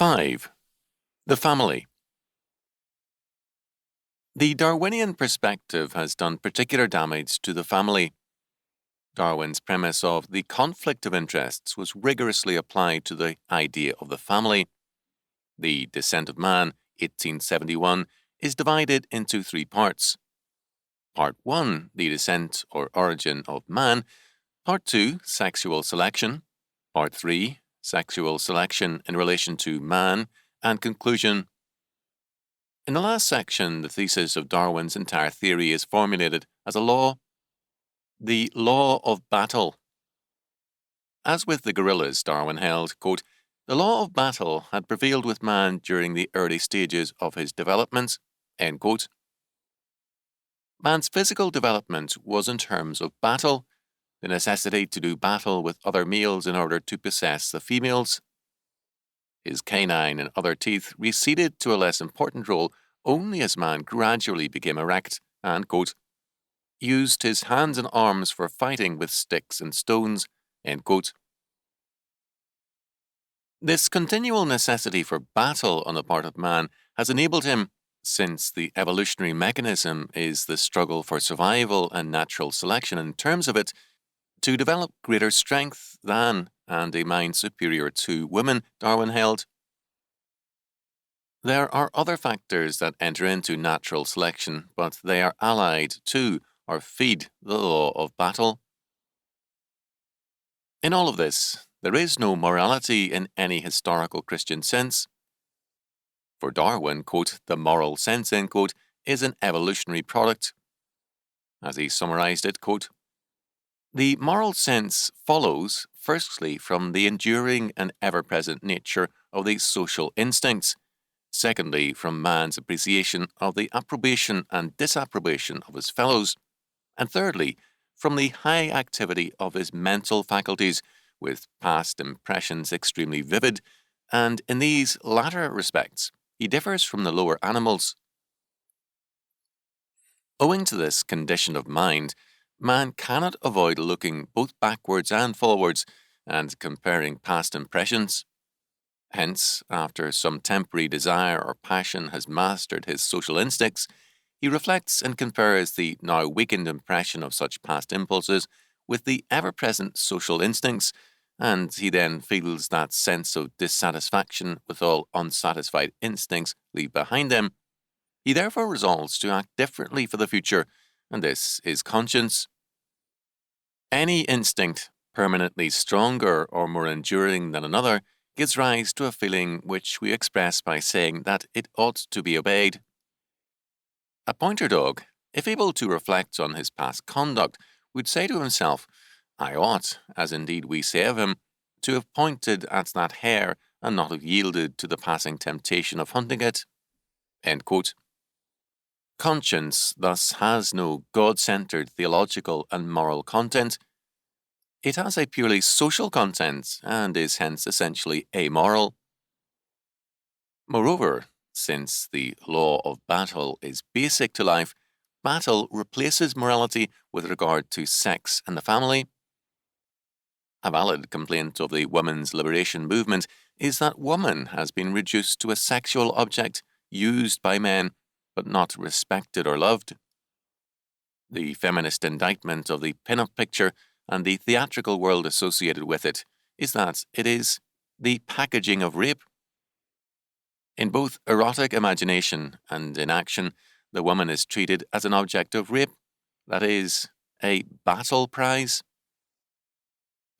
5. The family. The Darwinian perspective has done particular damage to the family. Darwin's premise of the conflict of interests was rigorously applied to the idea of the family. The Descent of Man, 1871, is divided into 3 parts. Part 1, the descent or origin of man. Part 2, sexual selection. Part 3, sexual selection in relation to man. And conclusion. In the last section, the thesis of Darwin's entire theory is formulated as a law. The law of battle. As with the gorillas, Darwin held, quote, the law of battle had prevailed with man during the early stages of his development, end quote. Man's physical development was in terms of battle, the necessity to do battle with other males in order to possess the females. His canine and other teeth receded to a less important role only as man gradually became erect and, quote, used his hands and arms for fighting with sticks and stones, end quote. This continual necessity for battle on the part of man has enabled him, since the evolutionary mechanism is the struggle for survival and natural selection in terms of it, to develop greater strength than and a mind superior to women, Darwin held. There are other factors that enter into natural selection, but they are allied to or feed the law of battle. In all of this, there is no morality in any historical Christian sense. For Darwin, quote, the moral sense, end quote, is an evolutionary product. As he summarized it, quote, the moral sense follows, firstly, from the enduring and ever-present nature of the social instincts, secondly, from man's appreciation of the approbation and disapprobation of his fellows, and thirdly, from the high activity of his mental faculties, with past impressions extremely vivid, and in these latter respects, he differs from the lower animals. Owing to this condition of mind, man cannot avoid looking both backwards and forwards and comparing past impressions. Hence, after some temporary desire or passion has mastered his social instincts, he reflects and compares the now weakened impression of such past impulses with the ever-present social instincts, and he then feels that sense of dissatisfaction with all unsatisfied instincts leave behind them. He therefore resolves to act differently for the future, and this is conscience. Any instinct, permanently stronger or more enduring than another, gives rise to a feeling which we express by saying that it ought to be obeyed. A pointer dog, if able to reflect on his past conduct, would say to himself, I ought, as indeed we say of him, to have pointed at that hare and not have yielded to the passing temptation of hunting it. End quote. Conscience thus has no God-centered theological and moral content. It has a purely social content and is hence essentially amoral. Moreover, since the law of battle is basic to life, battle replaces morality with regard to sex and the family. A valid complaint of the women's liberation movement is that woman has been reduced to a sexual object used by men, but not respected or loved. The feminist indictment of the pin-up picture and the theatrical world associated with it is that it is the packaging of rape. In both erotic imagination and in action, the woman is treated as an object of rape, that is, a battle prize.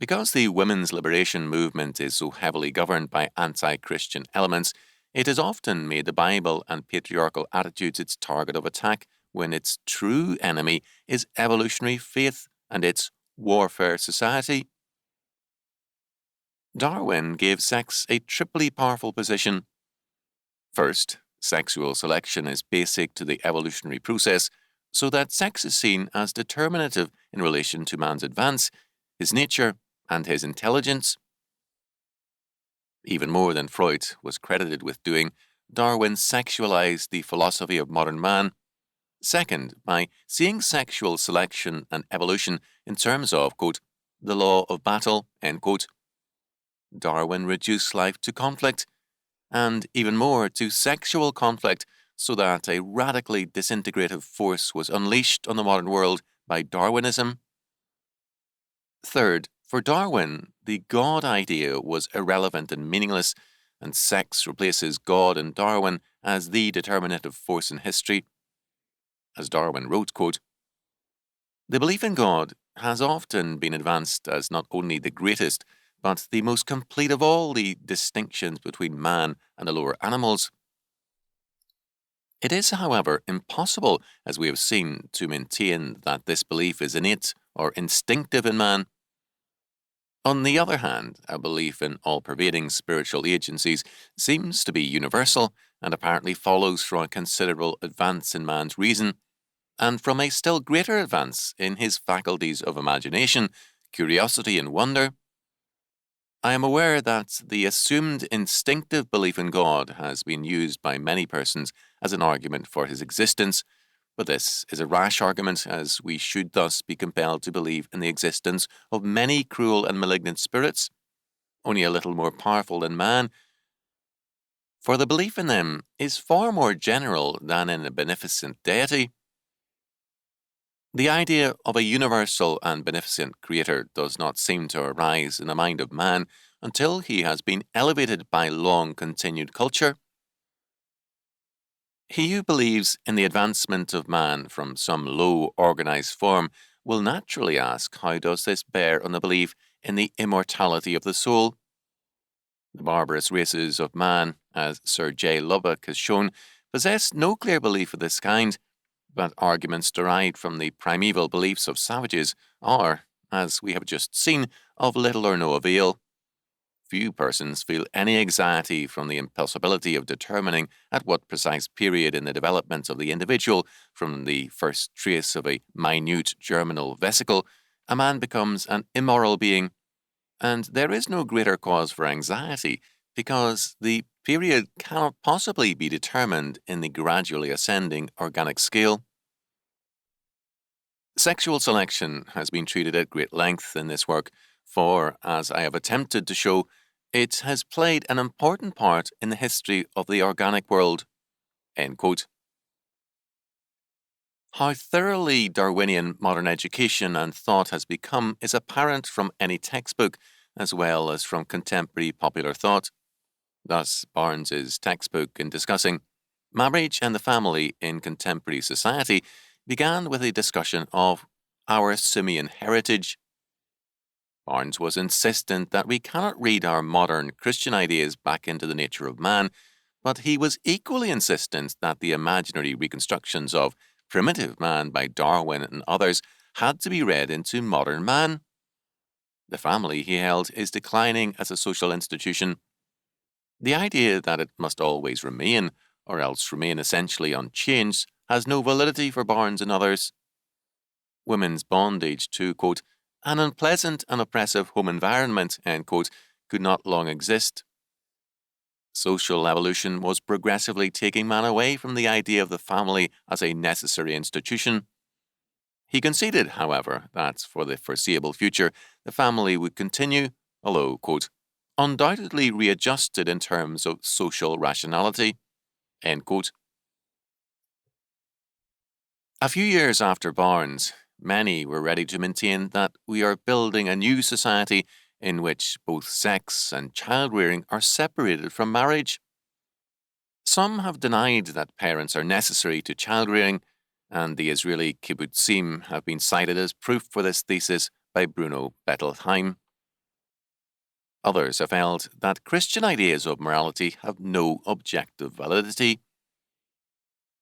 Because the women's liberation movement is so heavily governed by anti-Christian elements, it has often made the Bible and patriarchal attitudes its target of attack when its true enemy is evolutionary faith and its warfare society. Darwin gave sex a triply powerful position. First, sexual selection is basic to the evolutionary process, so that sex is seen as determinative in relation to man's advance, his nature, and his intelligence. Even more than Freud was credited with doing, Darwin sexualized the philosophy of modern man. Second, by seeing sexual selection and evolution in terms of, quote, the law of battle, end quote, Darwin reduced life to conflict, and even more to sexual conflict, so that a radically disintegrative force was unleashed on the modern world by Darwinism. Third, for Darwin, the God idea was irrelevant and meaningless, and sex replaces God and Darwin as the determinative force in history. As Darwin wrote, quote, "The belief in God has often been advanced as not only the greatest, but the most complete of all the distinctions between man and the lower animals. It is, however, impossible, as we have seen, to maintain that this belief is innate or instinctive in man. On the other hand, a belief in all-pervading spiritual agencies seems to be universal and apparently follows from a considerable advance in man's reason, and from a still greater advance in his faculties of imagination, curiosity, and wonder. I am aware that the assumed instinctive belief in God has been used by many persons as an argument for his existence, but this is a rash argument, as we should thus be compelled to believe in the existence of many cruel and malignant spirits, only a little more powerful than man, for the belief in them is far more general than in a beneficent deity. The idea of a universal and beneficent creator does not seem to arise in the mind of man until he has been elevated by long-continued culture. He who believes in the advancement of man from some low organized form will naturally ask, how does this bear on the belief in the immortality of the soul? The barbarous races of man, as Sir J. Lubbock has shown, possess no clear belief of this kind, but arguments derived from the primeval beliefs of savages are, as we have just seen, of little or no avail. Few persons feel any anxiety from the impossibility of determining at what precise period in the development of the individual, from the first trace of a minute germinal vesicle, a man becomes an immoral being, and there is no greater cause for anxiety, because the period cannot possibly be determined in the gradually ascending organic scale. Sexual selection has been treated at great length in this work, for, as I have attempted to show, it has played an important part in the history of the organic world." End quote. How thoroughly Darwinian modern education and thought has become is apparent from any textbook, as well as from contemporary popular thought. Thus, Barnes's textbook in discussing marriage and the family in contemporary society began with a discussion of our simian heritage. Barnes was insistent that we cannot read our modern Christian ideas back into the nature of man, but he was equally insistent that the imaginary reconstructions of primitive man by Darwin and others had to be read into modern man. The family, he held, is declining as a social institution. The idea that it must always remain, or else remain essentially unchanged, has no validity for Barnes and others. Women's bondage to, quote, an unpleasant and oppressive home environment, end quote, could not long exist. Social evolution was progressively taking man away from the idea of the family as a necessary institution. He conceded, however, that for the foreseeable future the family would continue, although, quote, undoubtedly readjusted in terms of social rationality, end quote. A few years after Barnes, many were ready to maintain that we are building a new society in which both sex and child-rearing are separated from marriage. Some have denied that parents are necessary to child-rearing, and the Israeli kibbutzim have been cited as proof for this thesis by Bruno Bettelheim. Others have held that Christian ideas of morality have no objective validity.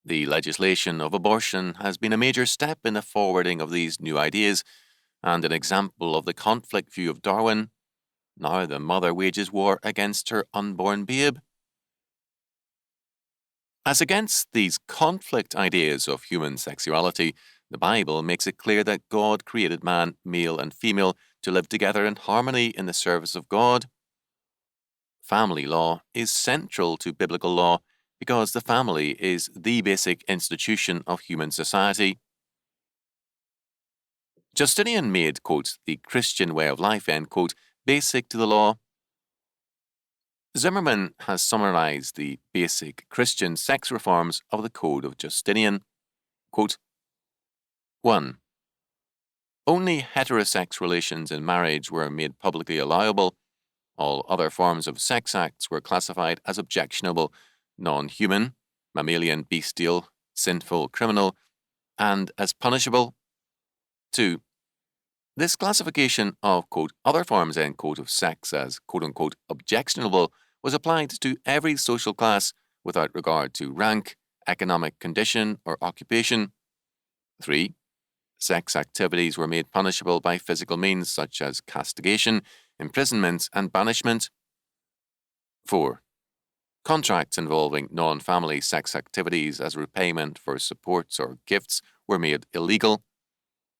The legislation of abortion has been a major step in the forwarding of these new ideas, and an example of the conflict view of Darwin. Now the mother wages war against her unborn babe. As against these conflict ideas of human sexuality, the Bible makes it clear that God created man, male and female, to live together in harmony in the service of God. Family law is central to biblical law because the family is the basic institution of human society. Justinian made, quote, the Christian way of life, end quote, basic to the law. Zimmerman has summarized the basic Christian sex reforms of the Code of Justinian. Quote, 1. Only heterosex relations in marriage were made publicly allowable. All other forms of sex acts were classified as objectionable, non-human, mammalian, bestial, sinful, criminal, and as punishable. 2. This classification of, quote, other forms, end quote, of sex as, quote unquote, objectionable was applied to every social class without regard to rank, economic condition, or occupation. 3. Sex activities were made punishable by physical means such as castigation, imprisonment, and banishment. 4. Contracts involving non-family sex activities as repayment for supports or gifts were made illegal.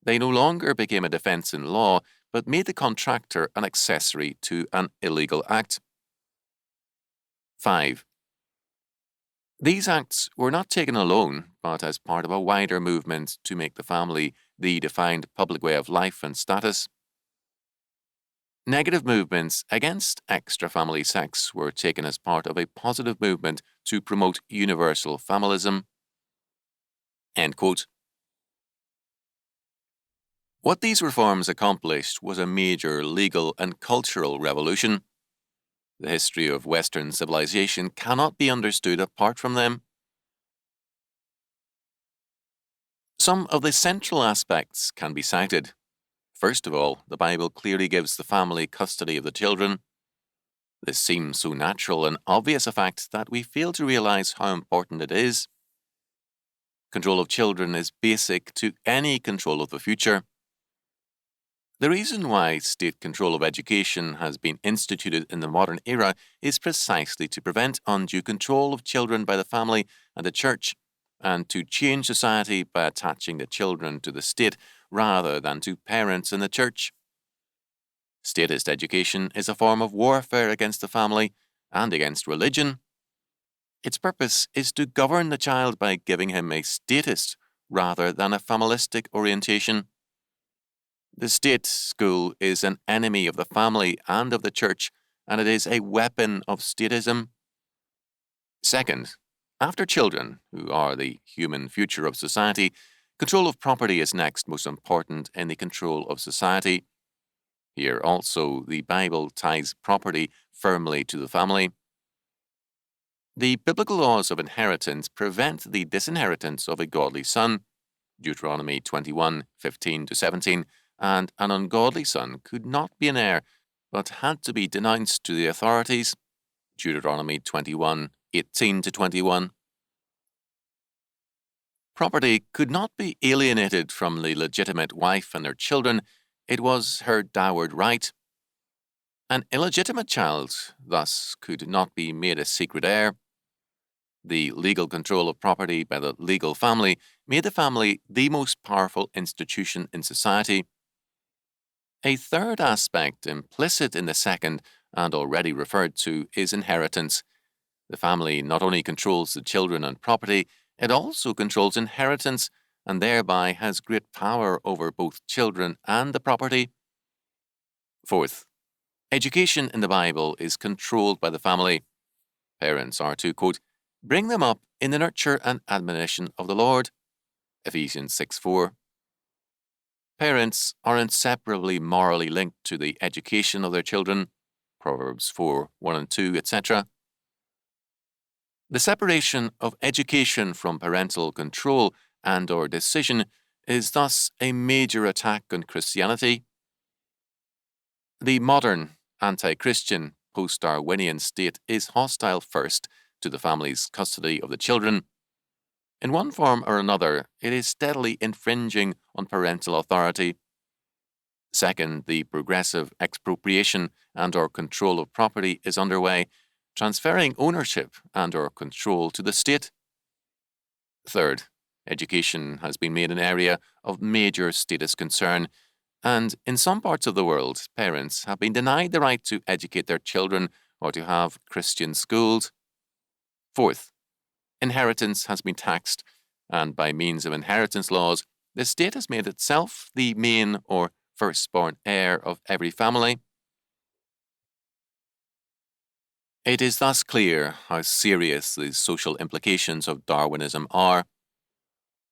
They no longer became a defence in law, but made the contractor an accessory to an illegal act. 5. These acts were not taken alone, but as part of a wider movement to make the family the defined public way of life and status. Negative movements against extra-family sex were taken as part of a positive movement to promote universal familism. End quote. What these reforms accomplished was a major legal and cultural revolution. The history of Western civilization cannot be understood apart from them. Some of the central aspects can be cited. First of all, the Bible clearly gives the family custody of the children. This seems so natural and obvious a fact that we fail to realize how important it is. Control of children is basic to any control of the future. The reason why state control of education has been instituted in the modern era is precisely to prevent undue control of children by the family and the church, and to change society by attaching the children to the state rather than to parents in the church. Statist education is a form of warfare against the family and against religion. Its purpose is to govern the child by giving him a statist rather than a familistic orientation. The state school is an enemy of the family and of the church, and it is a weapon of statism. Second, after children, who are the human future of society, control of property is next most important in the control of society. Here also the Bible ties property firmly to the family. The biblical laws of inheritance prevent the disinheritance of a godly son, Deuteronomy 21:15-17, and an ungodly son could not be an heir, but had to be denounced to the authorities, Deuteronomy 21:18-21. Property could not be alienated from the legitimate wife and their children. It was her dowered right. An illegitimate child, thus, could not be made a secret heir. The legal control of property by the legal family made the family the most powerful institution in society. A third aspect implicit in the second and already referred to is inheritance. The family not only controls the children and property, it also controls inheritance and thereby has great power over both children and the property. Fourth, education in the Bible is controlled by the family. Parents are to, quote, bring them up in the nurture and admonition of the Lord, Ephesians 6:4. Parents are inseparably morally linked to the education of their children, Proverbs 4:1-2, etc. The separation of education from parental control and/or decision is thus a major attack on Christianity. The modern, anti-Christian, post-Darwinian state is hostile first to the family's custody of the children. In one form or another, it is steadily infringing on parental authority. Second, the progressive expropriation and/or control of property is underway, transferring ownership and/or control to the state. Third, education has been made an area of major statist concern, and in some parts of the world, parents have been denied the right to educate their children or to have Christian schools. Fourth, inheritance has been taxed, and by means of inheritance laws, the state has made itself the main or firstborn heir of every family. It is thus clear how serious the social implications of Darwinism are.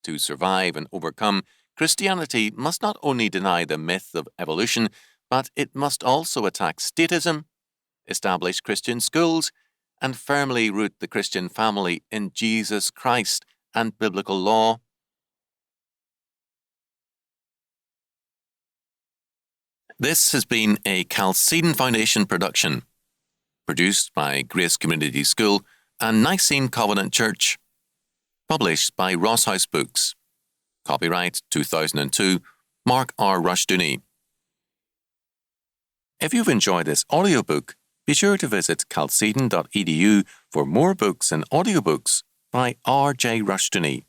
To survive and overcome, Christianity must not only deny the myth of evolution, but it must also attack statism, establish Christian schools, and firmly root the Christian family in Jesus Christ and biblical law. This has been a Chalcedon Foundation production, produced by Grace Community School and Nicene Covenant Church, published by Ross House Books. Copyright 2002, Mark R. Rushdoony. If you've enjoyed this audiobook, be sure to visit chalcedon.edu for more books and audiobooks by R. J. Rushdoony.